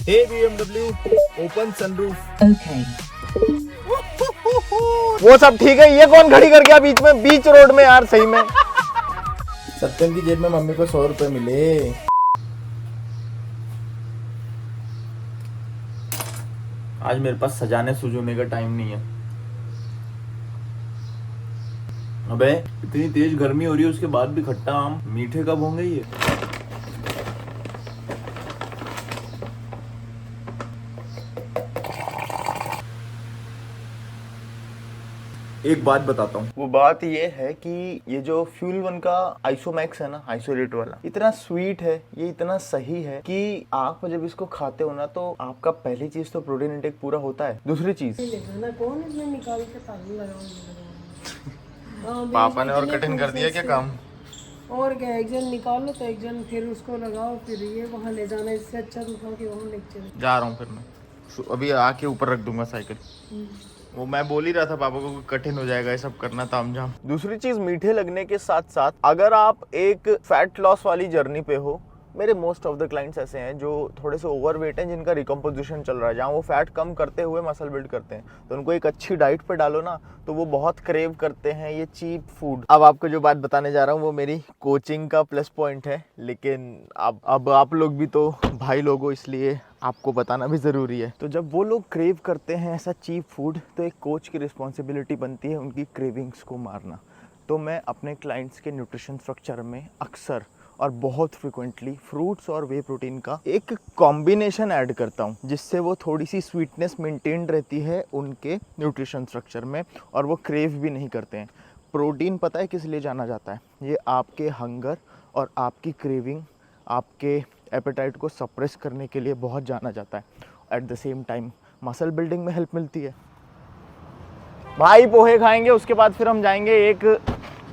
Hey BMW, open sunroof. Okay. वो सब ठीक है, ये कौन खड़ी कर गया बीच में, बीच रोड में यार सही में। सत्यम की जेब में मम्मी को 100 रुपए मिले। आज मेरे पास सजाने सुजूने का टाइम नहीं है। अबे इतनी तेज गर्मी हो रही है, उसके बाद भी खट्टा आम मीठे कब होंगे ये? एक बात बताता हूँ। वो बात ये है कि ये जो फ्यूल वन का आइसोमैक्स है ना, आइसोलेट वाला, इतना स्वीट है, ये इतना सही है कि आप जब इसको खाते हो ना तो आपका पहली चीज तो प्रोटीन इंटेक पूरा होता है। दूसरी चीज कौन इसमें निकाल के पानी लगाओ। पापा ने और कठिन कर दिया क्या काम? और क्या, एक जन निकालो तो एक जन फिर उसको लगाओ, फिर ये वहाँ ले जाना। इससे अच्छा तो उठा के वहाँ लेके चलो। जा रहा हूँ फिर मैं अभी आके ऊपर रख दूंगा साइकिल। वो मैं बोल ही रहा था पापा को कि कठिन हो जाएगा ये सब करना तामझाम। दूसरी चीज मीठे लगने के साथ साथ अगर आप एक फैट लॉस वाली जर्नी पे हो, मेरे मोस्ट ऑफ द क्लाइंट्स ऐसे हैं जो थोड़े से ओवरवेट हैं, जिनका रिकम्पोजिशन चल रहा है, जहाँ वो फैट कम करते हुए मसल बिल्ड करते हैं, तो उनको एक अच्छी डाइट पे डालो ना तो वो बहुत क्रेव करते हैं ये चीप फूड। अब आपको जो बात बताने जा रहा हूँ वो मेरी कोचिंग का प्लस पॉइंट है, लेकिन अब आप लोग भी तो भाई लोग हो, इसलिए आपको बताना भी ज़रूरी है। तो जब वो लोग क्रेव करते हैं ऐसा चीप फूड, तो एक कोच की रिस्पॉन्सिबिलिटी बनती है उनकी क्रेविंग्स को मारना। तो मैं अपने क्लाइंट्स के न्यूट्रिशन स्ट्रक्चर में अक्सर और बहुत फ्रिक्वेंटली फ्रूट्स और वे प्रोटीन का एक कॉम्बिनेशन ऐड करता हूँ, जिससे वो थोड़ी सी स्वीटनेस मेंटेन रहती है उनके न्यूट्रिशन स्ट्रक्चर में और वो क्रेव भी नहीं करते हैं। प्रोटीन पता है किस लिए जाना जाता है? ये आपके हंगर और आपकी क्रेविंग, आपके एपेटाइट को सप्रेस करने के लिए बहुत जाना जाता है। At the same time muscle building में हेल्प मिलती है। भाई पोहे खाएंगे, उसके बाद फिर हम जाएंगे एक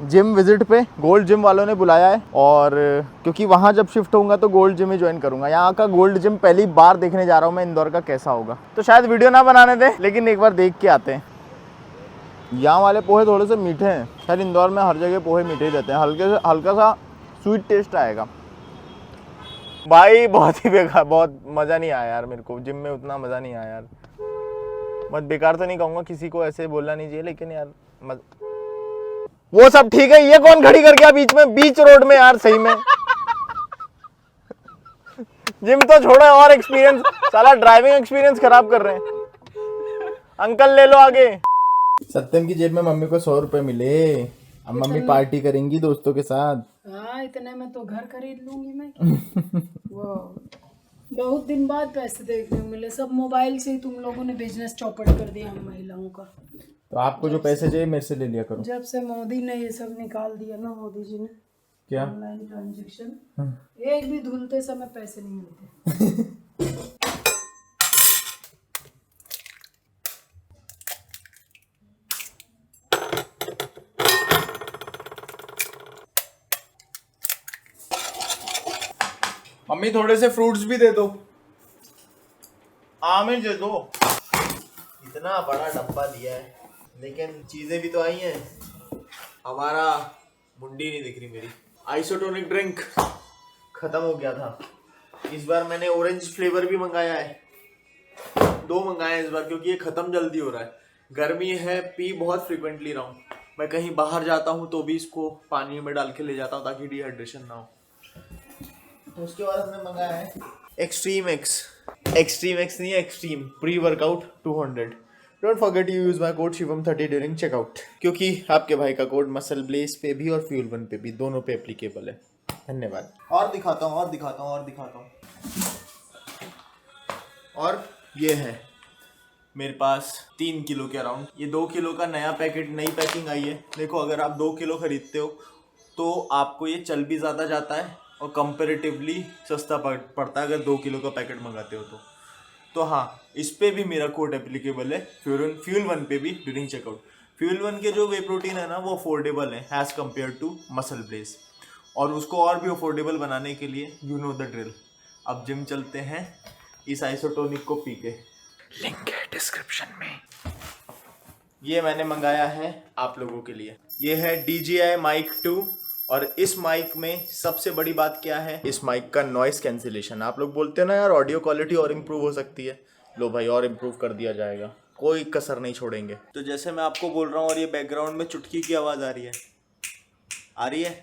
जिम विजिट पे। गोल्ड जिम वालों ने बुलाया है, और क्योंकि वहाँ जब शिफ्ट होऊंगा तो गोल्ड जिम ही ज्वाइन करूंगा। यहाँ का गोल्ड जिम पहली बार देखने जा रहा हूँ मैं, इंदौर का कैसा होगा। तो शायद वीडियो ना बनाने दे, लेकिन एक बार देख के आते हैं। यहाँ वाले पोहे थोड़े से मीठे हैं, शायद इंदौर में हर जगह पोहे मीठे ही रहते हैं, हल्का सा स्वीट टेस्ट आएगा। भाई बहुत ही बेकार, बहुत मज़ा नहीं आया यार, मेरे को जिम में उतना मज़ा नहीं आया यार। मत बेकार तो नहीं कहूँगा, किसी को ऐसे बोलना नहीं चाहिए, लेकिन यार वो सब ठीक है, ये कौन खड़ी कर गया बीच में, बीच रोड में यार सही में। जिम तो छोड़ो, और एक्सपीरियंस, साला ड्राइविंग एक्सपीरियंस खराब कर रहे हैं। अंकल ले लो आगे। सत्यम की जेब में मम्मी को 100 रुपए मिले। अब मम्मी पार्टी करेंगी दोस्तों के साथ। हाँ, इतने में तो घर खरीद लूंगी मैं। वो बहुत दिन बाद पैसे देखने को मिले। सब मोबाइल से ही तुम लोगों ने बिजनेस चौपट कर दिया हम महिलाओं का। तो आपको जो पैसे चाहिए मेरे से ले लिया करो। जब से मोदी ने ये सब निकाल दिया ना, मोदी जी ने क्या? ऑनलाइन ट्रांजैक्शन, एक भी धुलते समय पैसे नहीं मिलते। मम्मी थोड़े से फ्रूट्स भी दे दो, आम ही दे दो। इतना बड़ा डब्बा दिया है, लेकिन चीजें भी तो आई हैं। हमारा मुंडी नहीं दिख रही मेरी। आइसोटोनिक ड्रिंक खत्म हो गया था। इस बार मैंने ऑरेंज फ्लेवर भी मंगाया है, 2 मंगाए हैं इस बार, क्योंकि ये खत्म जल्दी हो रहा है। गर्मी है, पी बहुत फ्रिक्वेंटली रहा हूँ मैं। कहीं बाहर जाता हूँ तो भी इसको पानी में डाल के ले जाता हूँ ताकि डिहाइड्रेशन ना हो। तो उसके बाद हमने मंगाया है एक्सट्रीम एक्स नहीं, extreme pre workout 200। Don't forget you use my code शिवम30 ड्यूरिंग चेकआउट, क्योंकि आपके भाई का कोड मसल ब्लेस पे भी और फ्यूल वन पे भी, दोनों पे एप्लीकेबल है। धन्यवाद। और दिखाता हूँ। और ये है मेरे पास 3 किलो के अराउंड, ये 2 किलो का नया पैकेट, नई पैकिंग आई है। देखो, अगर आप 2 किलो खरीदते हो तो आपको ये चल भी ज़्यादा जाता है और कंपेरेटिवली सस्ता पड़ता है अगर 2 किलो का पैकेट मंगाते हो तो हाँ, इस पे भी मेरा कोड एप्लीकेबल है, फ्यूल वन पे भी ड्यूरिंग चेकआउट। फ्यूल वन के जो वे प्रोटीन है ना, वो अफोर्डेबल है as compare to MuscleBlaze, और उसको और भी अफोर्डेबल बनाने के लिए यू नो द ड्रिल। अब जिम चलते हैं इस आइसोटोनिक को पी के, लिंक है डिस्क्रिप्शन में। ये मैंने मंगाया है आप लोगों के लिए। ये है DJI Mic 2 और इस माइक में सबसे बड़ी बात क्या है, इस माइक का नॉइस कैंसिलेशन। आप लोग बोलते हो ना यार ऑडियो क्वालिटी और इम्प्रूव हो सकती है, लो भाई और इम्प्रूव कर दिया जाएगा, कोई कसर नहीं छोड़ेंगे। तो जैसे मैं आपको बोल रहा हूँ और ये बैकग्राउंड में चुटकी की आवाज़ आ रही है,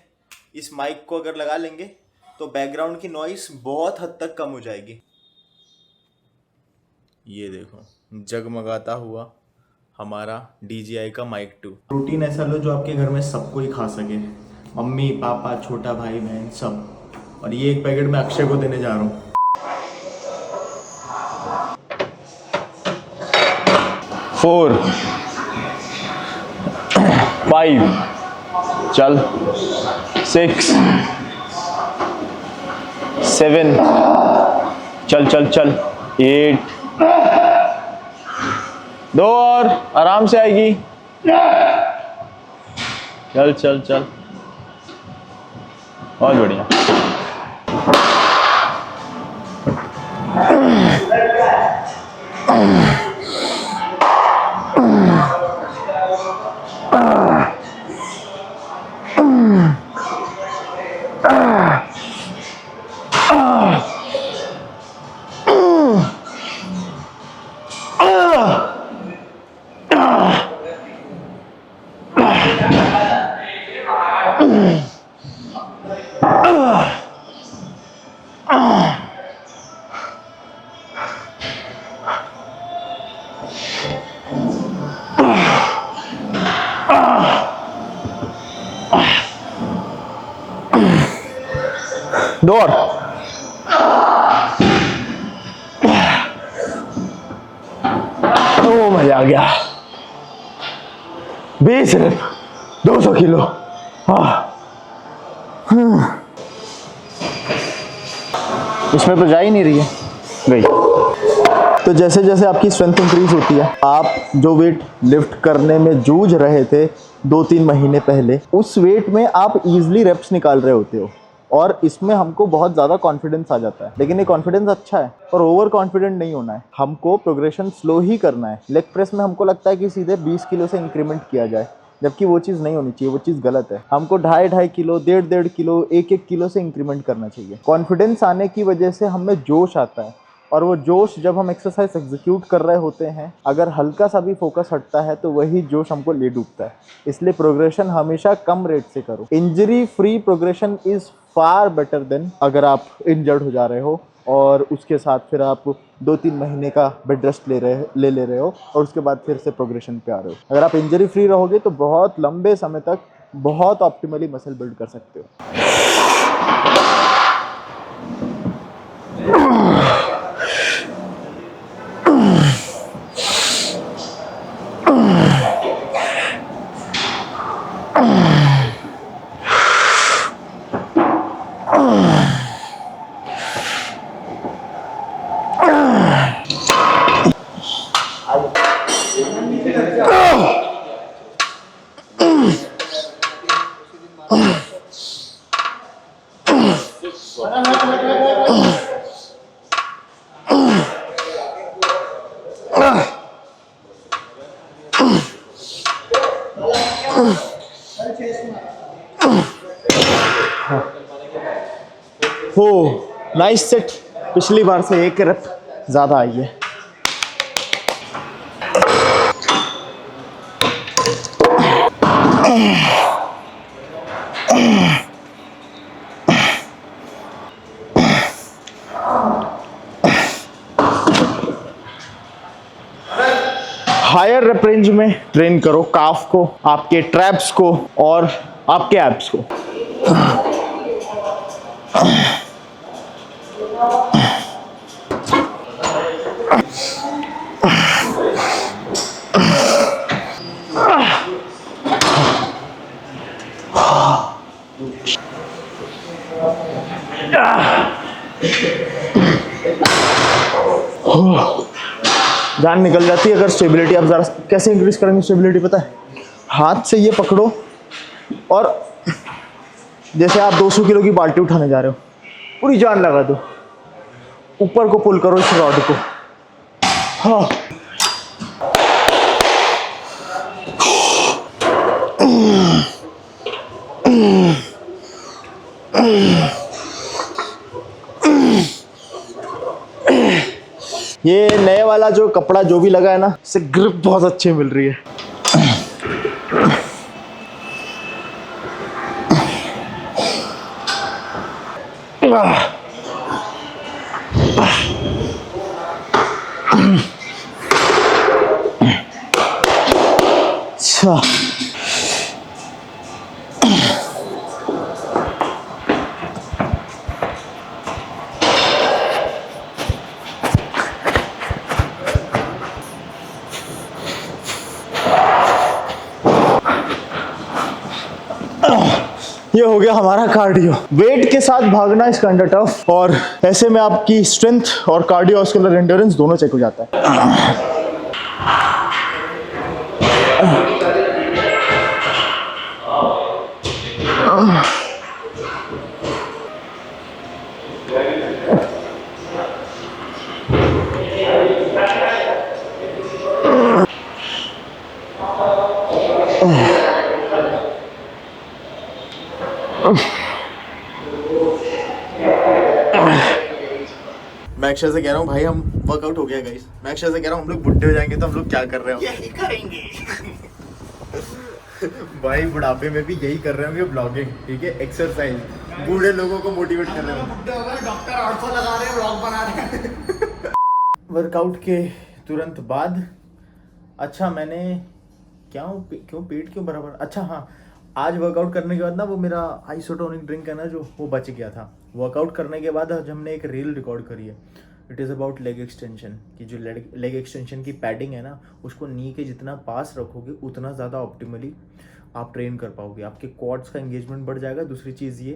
इस माइक को अगर लगा लेंगे तो बैकग्राउंड की नॉइस बहुत हद तक कम हो जाएगी। ये देखो जगमगाता हुआ हमारा DJI का माइक 2। प्रोटीन ऐसा लो जो आपके घर में सबको ही खा सके, मम्मी पापा छोटा भाई बहन सब। और ये एक पैकेट मैं अक्षय को देने जा रहा हूँ। 4 5 चल 6 7 चल चल चल 8 2 और आराम से आएगी, चल चल चल, बहुत बढ़िया। दो और, ओ मजा आ गया। 20 रन 200 किलो। इसमें तो जा ही नहीं रही है, गई। तो जैसे जैसे आपकी स्ट्रेंथ इंक्रीज होती है, आप जो वेट लिफ्ट करने में जूझ रहे थे 2-3 महीने पहले, उस वेट में आप इजीली रेप्स निकाल रहे होते हो और इसमें हमको बहुत ज़्यादा कॉन्फिडेंस आ जाता है। लेकिन ये कॉन्फिडेंस अच्छा है और ओवर कॉन्फिडेंट नहीं होना है, हमको प्रोग्रेशन स्लो ही करना है। लेग प्रेस में हमको लगता है कि सीधे 20 किलो से इंक्रीमेंट किया जाए, जबकि वो चीज़ नहीं होनी चाहिए, वो चीज़ गलत है। हमको 2.5 किलो 1.5 किलो 1 किलो से इंक्रीमेंट करना चाहिए। कॉन्फिडेंस आने की वजह से हमें जोश आता है और वो जोश जब हम एक्सरसाइज एग्जीक्यूट कर रहे होते हैं, अगर हल्का सा भी फोकस हटता है तो वही जोश हमको ले डूबता है। इसलिए प्रोग्रेशन हमेशा कम रेट से करो। Injury free progression is far better than अगर आप इंजर्ड हो जा रहे हो और उसके साथ फिर आप 2-3 महीने का बेड रेस्ट ले रहे हो और उसके बाद फिर से प्रोग्रेशन पे आ रहे हो। अगर आप इंजरी फ्री रहोगे तो बहुत लंबे समय तक बहुत ऑप्टिमली मसल बिल्ड कर सकते हो। हो नाइस सेट, पिछली बार से 1 रेप ज़्यादा आई है। हायर रेप रेंज में ट्रेन करो काफ को, आपके ट्रैप्स को और आपके एब्स को। जान निकल जाती है। अगर स्टेबिलिटी आप ज़रा कैसे इंक्रीज करेंगे स्टेबिलिटी पता है? हाथ से ये पकड़ो और जैसे आप 200 किलो की बाल्टी उठाने जा रहे हो, पूरी जान लगा दो, ऊपर को पुल करो इस रॉड को। हाँ, ये नए वाला जो कपड़ा जो भी लगा है ना, इससे ग्रिप बहुत अच्छी मिल रही है। अच्छा, ये हो गया हमारा कार्डियो। वेट के साथ भागना इज काइंड ऑफ टफ, और ऐसे में आपकी स्ट्रेंथ और कार्डियोवास्कुलर एंड्योरेंस दोनों चेक हो जाता है। मैं अक्षय से कह रहा हूँ भाई, हम वर्कआउट हो गया गाइस। मैं अक्षय से कह रहा हूँ हम लोग बुढ़े हो जाएंगे तो हम लोग क्या कर रहे हो, यही करेंगे। भाई बुढ़ापे में भी यही कर रहे होंगे, ब्लॉगिंग, ठीक है, एक्सरसाइज, बूढ़े लोगों को मोटिवेट कर रहे हैं। डॉक्टर 800 लगा रहे हैं, व्लॉग बना रहे हैं। वर्कआउट के तुरंत बाद, अच्छा मैंने क्यों पेट क्यों बराबर, अच्छा हाँ, आज वर्कआउट करने के बाद ना वो मेरा आइसोटोनिक ड्रिंक है ना जो, वो बच गया था। वर्कआउट करने के बाद आज हमने एक रील रिकॉर्ड करी है। It is about leg extension, कि जो लेग एक्सटेंशन की पैडिंग है ना, उसको नी के जितना पास रखोगे उतना ज़्यादा ऑप्टिमली आप ट्रेन कर पाओगे, आपके क्वाड्स का एंगेजमेंट बढ़ जाएगा। दूसरी चीज़ ये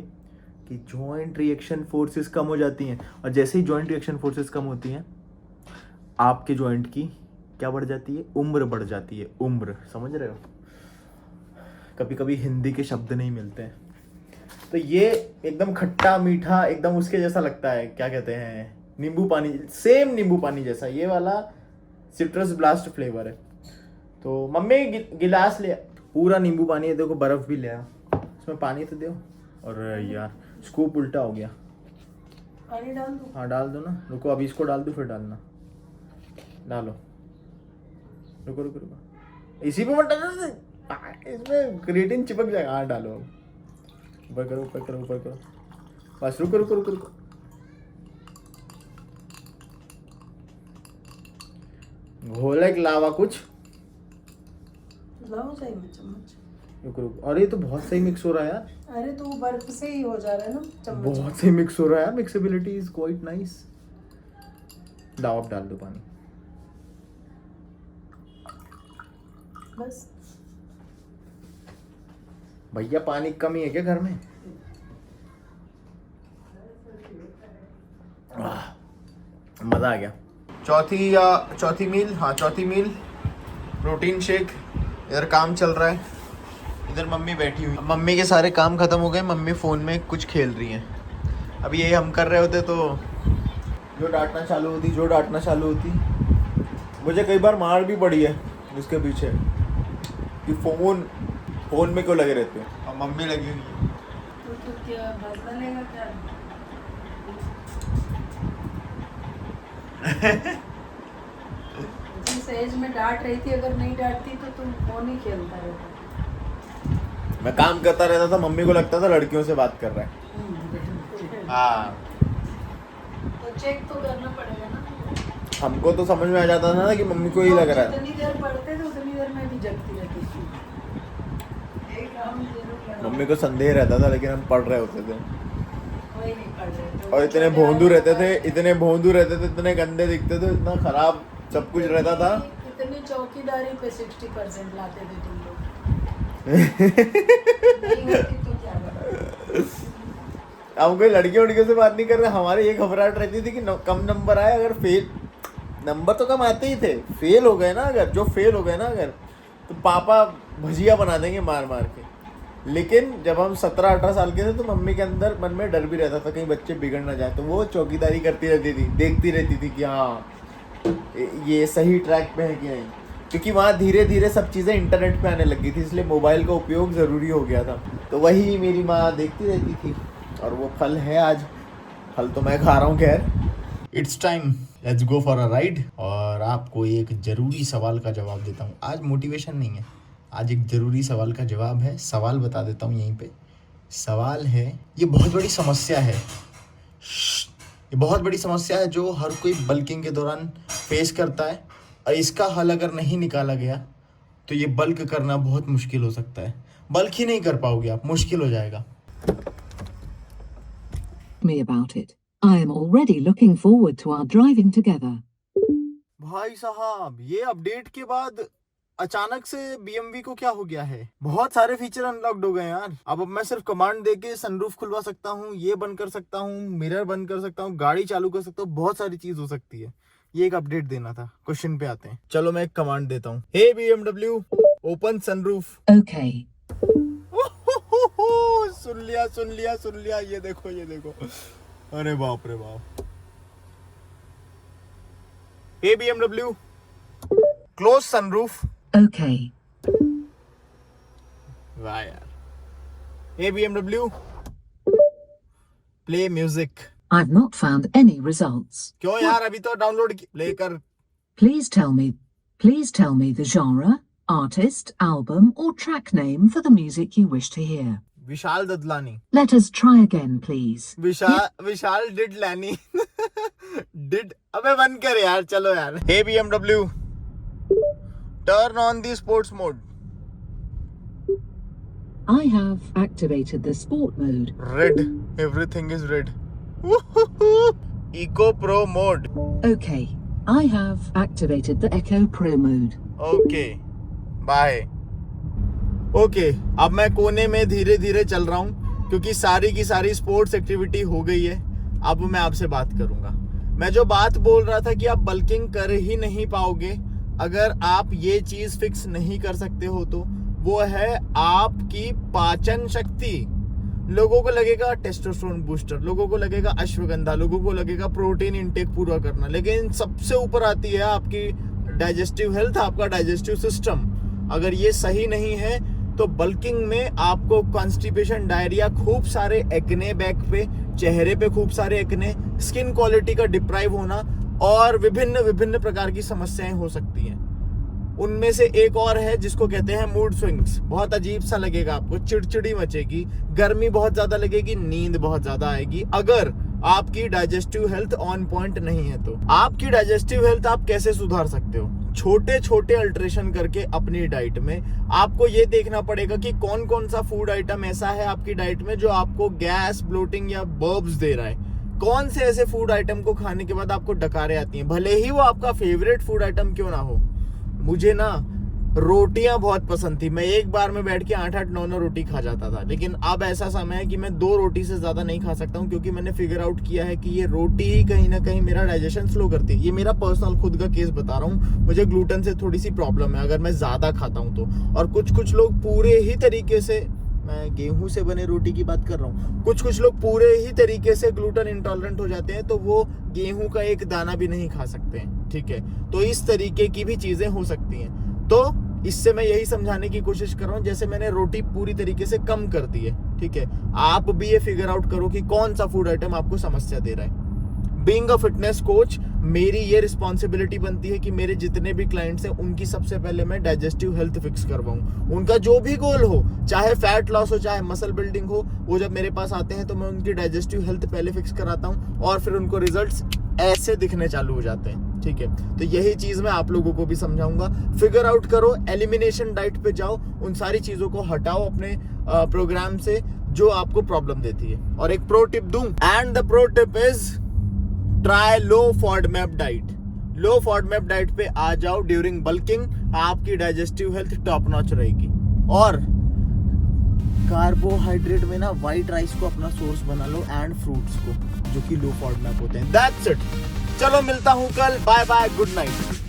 कि जॉइंट रिएक्शन फोर्सेस कम हो जाती हैं, और जैसे ही जॉइंट रिएक्शन फोर्सेस कम होती हैं, आपके जॉइंट की क्या बढ़ जाती है, उम्र बढ़ जाती है। उम्र, समझ रहे हो, कभी कभी हिंदी के शब्द नहीं मिलते हैं। तो ये एकदम खट्टा मीठा, एकदम उसके जैसा लगता है, क्या कहते हैं, नींबू पानी, सेम नींबू पानी जैसा। ये वाला सिट्रस ब्लास्ट फ्लेवर है। तो मम्मी गिलास ले, पूरा नींबू पानी है, देखो बर्फ भी ले आ, इसमें पानी तो दो। और यार स्कूप उल्टा हो गया, पानी डाल दो। हाँ डाल दो ना, रुको अभी इसको डाल दो फिर डालना, डालो, रुको रुको रुको, इसी पे मत डालो, इसमें क्रिएटिन चिपक जाएगा। हाँ डालो, ऊपर करो ऊपर करो ऊपर करो, बस रुको रुको रुको रुको, घोला एक लावा कुछ, लाओ सही में चम्मच, रुको रुको। अरे ये तो बहुत सही मिक्स हो रहा है यार। अरे तो वो बर्फ से ही हो जा रहा है ना चम्मच। बहुत सही मिक्स हो रहा है यार, मिक्सेबिलिटी इज क्वाइट नाइस। लाओ अब डाल दो पानी, बस। भैया पानी की कमी है क्या घर में? मजा आ गया। चौथी मील, हाँ चौथी मील, प्रोटीन शेक। इधर काम चल रहा है, इधर मम्मी बैठी हुई। मम्मी के सारे काम खत्म हो गए, मम्मी फोन में कुछ खेल रही हैं। अब ये हम कर रहे होते तो जो डांटना चालू होती। मुझे कई बार मार भी पड़ी है इसके पीछे कि फोन में क्यों लगे रहते हो, और मम्मी लगी हुई है। तो क्या बदला लेगा क्या? जिस एज में डांट रही थी, अगर नहीं डांटती तो तुम फोन ही खेलता रहता। मैं काम करता रहता था, मम्मी को लगता था लड़कियों से बात कर रहा है। हाँ तो चेक तो करना पड़ेगा ना। हमको तो समझ में आ जाता था ना कि मम्मी को ही लग रहा है। जितनी देर पढ़ते थे उतनी देर में भी जगती रहती थी। मम्मी को संदेह रहता था, लेकिन हम पढ़ रहे होते थे। वही नहीं पढ़ रहे थे। और इतने भोंदू रहते थे, इतने गंदे दिखते थे, इतना खराब सब कुछ रहता था। इतनी चौकीदारी पे 60% लाते थे तुम लोग। नहीं होती तो क्या करोगे? हम कोई लड़कियों से बात नहीं कर रहे, हमारे ये घबराहट रहती थी कि कम नंबर आए। अगर फेल, नंबर तो कम आते ही थे, फेल हो गए ना अगर तो पापा भजिया बना देंगे मार मार के। लेकिन जब हम 17-18 साल के थे तो मम्मी के अंदर मन में डर भी रहता था कहीं बच्चे बिगड़ ना जाए, तो वो चौकीदारी करती रहती थी, देखती रहती थी कि हाँ ये सही ट्रैक पे है कि नहीं। क्योंकि वहाँ धीरे धीरे सब चीज़ें इंटरनेट पे आने लगी थी, इसलिए मोबाइल का उपयोग ज़रूरी हो गया था। तो वही मेरी माँ देखती रहती थी, और वो फल है आज। फल तो मैं खा रहा हूँ खैर। It's time, let's go for a ride. और आपको एक जरूरी सवाल का जवाब देता हूँ। आज मोटिवेशन नहीं है, आज एक जरूरी सवाल का जवाब है। सवाल बता देता हूँ यहीं पे। सवाल है, ये बहुत बड़ी समस्या है, ये बहुत बड़ी समस्या है जो हर कोई बल्किंग के दौरान फेस करता है, और इसका हल अगर नहीं निकाला गया तो ये बल्क करना बहुत मुश्किल हो सकता है। बल्क ही नहीं कर पाओगे आप, मुश्किल हो जाएगा। Me about it. I am already looking forward to our driving together. भाई साहब, ये अपडेट के बाद अचानक से BMW को क्या हो गया है? बहुत सारे फीचर अनलॉक्ड हो गए यार। अब मैं सिर्फ कमांड देके सनरूफ खुलवा सकता हूँ, ये बंद कर सकता हूँ, मिरर बंद कर सकता हूँ, गाड़ी चालू कर सकता हूँ, बहुत सारी चीज हो सकती है। ये एक अपडेट देना था। क्वेश्चन पे आते हैं। चलो मैं एक कमांड देता हूँ। हे BMW, ओपन सनरूफ। Okay. सुन लिया सुन लिया सुन लिया। ये देखो ये देखो, अरे बाप रे बाप। हे BMW, क्लोज सनरूफ। Okay. वाह यार। Hey BMW, play music. I've not found any results. क्यों यार, अभी तो डाउनलोड प्ले कर। Please tell me the genre, artist, album, or track name for the music you wish to hear. Vishal Dadlani. Let us try again, please. Vishal did लैनी। Did, अबे बंद कर यार, चलो यार। Hey BMW, turn on the sports mode. I have activated the sport mode. Red, everything is red. Eco pro mode. Okay. I have activated the Echo Pro mode. Okay bye. Okay, अब मैं कोने में धीरे धीरे चल रहा हूँ क्योंकि सारी की सारी स्पोर्ट्स एक्टिविटी हो गई है। अब मैं आपसे बात करूंगा। मैं जो बात बोल रहा था कि आप बल्किंग कर ही नहीं पाओगे अगर आप ये चीज फिक्स नहीं कर सकते हो, तो वो है आपकी पाचन शक्ति। लोगों को लगेगा टेस्टोस्टेरोन बूस्टर, लोगों को लगेगा अश्वगंधा, लोगों को लगेगा प्रोटीन इंटेक पूरा करना, लेकिन सबसे ऊपर आती है आपकी डाइजेस्टिव हेल्थ, आपका डाइजेस्टिव सिस्टम। अगर ये सही नहीं है तो बल्किंग में आपको कॉन्स्टिपेशन, डायरिया, खूब सारे एक्ने बैक पे, चेहरे पे खूब सारे एक्ने, स्किन क्वालिटी का डिप्राइव होना और विभिन्न विभिन्न प्रकार की समस्याएं हो सकती हैं। उनमें से एक और है जिसको कहते हैं मूड स्विंग्स। बहुत अजीब सा लगेगा आपको, चिड़चिड़ी मचेगी, गर्मी बहुत ज्यादा लगेगी, नींद बहुत ज्यादा आएगी अगर आपकी डाइजेस्टिव हेल्थ ऑन पॉइंट नहीं है। तो आपकी डाइजेस्टिव हेल्थ आप कैसे सुधार सकते हो? छोटे छोटे अल्टरेशन करके अपनी डाइट में आपको ये देखना पड़ेगा कि कौन कौन सा फूड आइटम ऐसा है आपकी डाइट में जो आपको गैस, ब्लोटिंग या बर्ब्स दे रहा है। कौन से ऐसे फूड आइटम को खाने के बाद आपको डकारें आती हैं, भले ही वो आपका फेवरेट फूड आइटम क्यों ना हो। मुझे ना रोटियां बहुत पसंद थी, मैं एक बार में बैठ के 8-8, 9-9 रोटी खा जाता था, लेकिन अब ऐसा समय है कि मैं 2 रोटी से ज्यादा नहीं खा सकता हूं क्योंकि मैंने फिगर आउट किया है कि ये रोटी ही कहीं ना कहीं मेरा डाइजेशन स्लो करती है। ये मेरा पर्सनल खुद का केस बता रहा हूँ। मुझे ग्लूटेन से थोड़ी सी प्रॉब्लम है अगर मैं ज्यादा खाता हूँ तो। और कुछ लोग पूरे ही तरीके से, मैं गेहूं से बने रोटी की बात कर रहा हूँ, कुछ लोग पूरे ही तरीके से ग्लूटेन इंटॉलरेंट हो जाते हैं तो वो गेहूं का एक दाना भी नहीं खा सकते हैं। ठीक है, तो इस तरीके की भी चीजें हो सकती हैं। तो इससे मैं यही समझाने की कोशिश कर रहा हूँ, जैसे मैंने रोटी पूरी तरीके से कम कर दी है। ठीक है, आप भी ये फिगर आउट करो कि कौन सा फूड आइटम आपको समस्या दे रहा है। बीइंग अ फिटनेस कोच, मेरी ये रिस्पॉन्सिबिलिटी बनती है कि मेरे जितने भी क्लाइंट्स हैं उनकी सबसे पहले मैं डाइजेस्टिव हेल्थ फिक्स करवाऊं। उनका जो भी गोल हो, चाहे फैट लॉस हो, चाहे मसल बिल्डिंग हो, वो जब मेरे पास आते हैं तो मैं उनकी डाइजेस्टिव हेल्थ पहले फिक्स कराता हूं और फिर उनको रिजल्ट्स ऐसे दिखने चालू हो जाते हैं। ठीक है, तो यही चीज मैं आप लोगों को भी समझाऊंगा। फिगर आउट करो, एलिमिनेशन डाइट पे जाओ, उन सारी चीजों को हटाओ अपने प्रोग्राम से जो आपको प्रॉब्लम देती है। और एक प्रो टिप दूं, and the pro tip is try low FODMAP diet. Low FODMAP diet पे आ जाओ ड्यूरिंग बल्किंग, आपकी डाइजेस्टिव हेल्थ टॉप नॉच रहेगी। और कार्बोहाइड्रेट में ना व्हाइट राइस को अपना सोर्स बना लो एंड फ्रूट्स को, जो कि लो फॉडमैप होते हैं। That's it. चलो मिलता हूं कल, बाय बाय, गुड नाइट।